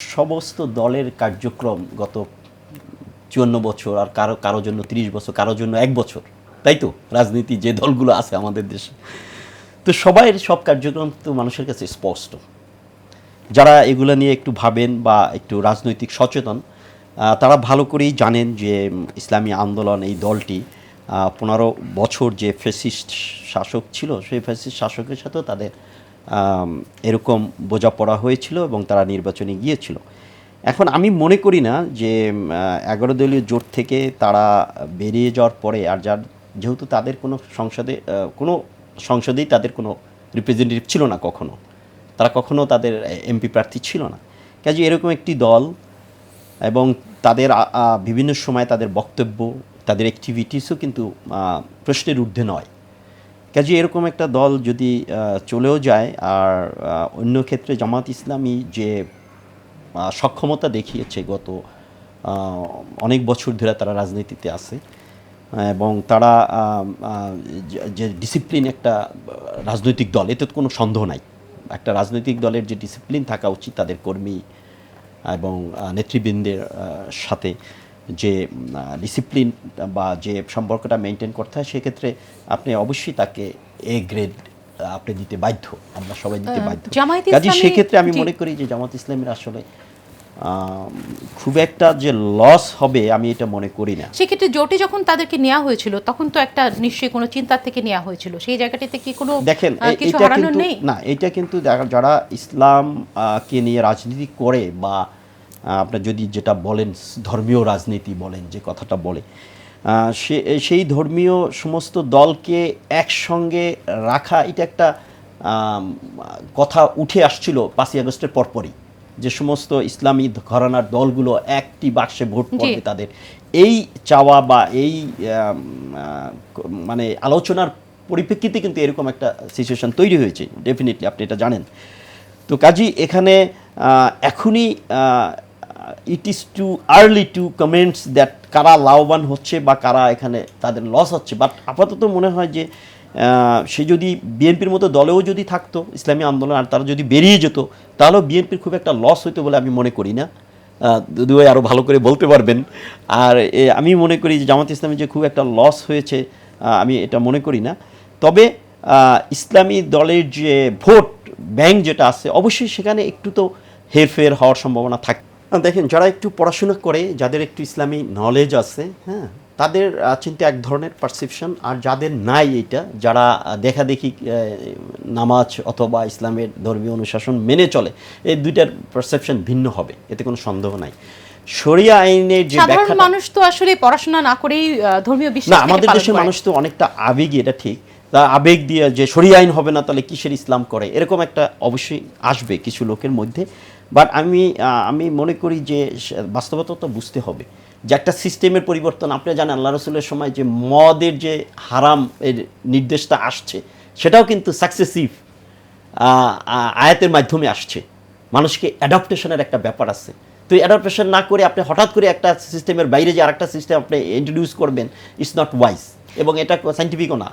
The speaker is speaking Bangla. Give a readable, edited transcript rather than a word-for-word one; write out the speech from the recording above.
সমস্ত দলের কার্যক্রম গত ৫৪ বছর আর কারো জন্য ৩০ বছর, কারো জন্য ১ বছর, তাই তো? রাজনীতি যে দলগুলো আছে আমাদের দেশে, তো সব কার্যক্রম তো মানুষের কাছে স্পষ্ট। যারা এগুলো নিয়ে একটু ভাবেন বা একটু রাজনৈতিক সচেতন, তারা ভালো করেই জানেন যে ইসলামী আন্দোলন এই দলটি ১৫ বছর যে ফ্যাসিস্ট শাসক ছিল, সেই ফ্যাসিস্ট শাসকের সাথেও তাদের এরকম বোঝাপড়া হয়েছিল এবং তারা নির্বাচনে গিয়েছিল। এখন আমি মনে করি না যে ১১ দলীয় জোট থেকে তারা বেরিয়ে যাওয়ার পরে আর যেহেতু তাদের কোনো সংসদেই তাদের কোনো রিপ্রেজেন্টেটিভ ছিল না, তারা কখনো তাদের এমপি প্রার্থী ছিল না। কাজে এরকম একটি দল এবং তাদের বিভিন্ন সময় তাদের বক্তব্য, তাদের অ্যাক্টিভিটিসও কিন্তু প্রশ্নের ঊর্ধ্বে নয়। কাজে এরকম একটা দল যদি চলেও যায়, আর অন্য ক্ষেত্রে জামাত ইসলামী যে সক্ষমতা দেখিয়েছে গত অনেক বছর ধরে তারা রাজনীতিতে আছে এবং তারা যে ডিসিপ্লিন একটা রাজনৈতিক দল, এতে কোনো সন্দেহ নাই। একটা রাজনৈতিক দলের যে ডিসিপ্লিন থাকা উচিত তাদের কর্মী এবং নেতৃবৃন্দের সাথে, যে ডিসিপ্লিন বা যে সম্পর্কটা মেনটেন করতে হয়, সেক্ষেত্রে আপনি অবশ্যই তাকে এ গ্রেড আপনি দিতে বাধ্য, আমরা সবাই দিতে বাধ্য। কাজে সেক্ষেত্রে আমি মনে করি যে জামাত ইসলামের আসলে খুব একটা যে লস হবে আমি এটা মনে করি না। সেক্ষেত্রে জোটে যখন তাদেরকে নেওয়া হয়েছিল তখন তো একটা নিশ্চয়ই কোনো চিন্তার থেকে নেওয়া হয়েছিল, সেই জায়গাটিতে কি কোনো দেখেন কিছু এটা হারানোর কিন্তু নেই? না, এটা কিন্তু যারা ইসলাম কে নিয়ে রাজনীতি করে বা আপনার যদি যেটা বলেন ধর্মীয় রাজনীতি বলেন, যে কথাটা বলে, সেই ধর্মীয় সমস্ত দলকে একসঙ্গে রাখা, এটা একটা কথা উঠে আসছিল ৫ই আগস্টের পরপরই, যে সমস্ত ইসলামী ঘরানার দলগুলো একটি বাক্সে ভোট পড়বে তাদের, এই চাওয়া বা এই মানে আলোচনার পরিপ্রেক্ষিতে কিন্তু এরকম একটা সিচুয়েশন তৈরি হয়েছে। ডেফিনেটলি আপনি এটা জানেন। তো কাজেই এখানে এখনই it is too early two comments that কারা লাভবান হচ্ছে বা কারা এখানে তাদের লস হচ্ছে। বাট আপাতত মনে হয় যে সে যদি বিএনপির মতো দলেও যদি থাকতো ইসলামী আন্দোলন, আর তারা যদি বেরিয়ে যেত, তাহলেও বিএনপির খুব একটা লস হইতো বলে আমি মনে করি না। দুই আরও ভালো করে বলতে পারবেন। আর আমি মনে করি যে জামাত ইসলামী যে খুব একটা লস হয়েছে আমি এটা মনে করি না। তবে ইসলামী দলের যে ভোট ব্যাংক যেটা আছে, অবশ্যই সেখানে একটু তো হেরফের হওয়ার সম্ভাবনা থাকে। দেখেন, যারা একটু পড়াশোনা করে, যাদের একটু ইসলামী নলেজ আছে, হ্যাঁ, তাদের চিন্তা এক ধরনের পারসেপশন, আর যাদের নাই এটা, যারা দেখাদেখি নামাজ অথবা ইসলামের ধর্মীয় অনুশাসন মেনে চলে, এই দুইটার পারসেপশন ভিন্ন হবে, এতে কোনো সন্দেহ নাই। শরিয়া আইনের যে সাধারণ মানুষ তো আসলে পড়াশোনা না করেই ধর্মীয় বিশ্বাস না, আমাদের দেশের মানুষ তো অনেকটা আবেগী, এটা ঠিক। তা আবেগ দিয়ে যে শরিয়া আইন হবে না তাহলে কিসের ইসলাম করে, এরকম একটা অবশ্যই আসবে কিছু লোকের মধ্যে। বাট আমি মনে করি যে বাস্তবতা তো বুঝতে হবে যে একটা সিস্টেমের পরিবর্তন। আপনি জানেন আল্লাহ রসুলের সময় যে মদের যে হারাম এর নির্দেশটা আসছে, সেটাও কিন্তু সাকসেসিভ আয়াতের মাধ্যমে আসছে। মানুষকে অ্যাডাপ্টেশনের একটা ব্যাপার আছে। তো অ্যাডাপ্টেশন না করে আপনি হঠাৎ করে একটা সিস্টেমের বাইরে যে আরেকটা সিস্টেম আপনি ইন্ট্রোডিউস করবেন, ইটস নট ওয়াইজ, এবং এটা সাইন্টিফিকও না।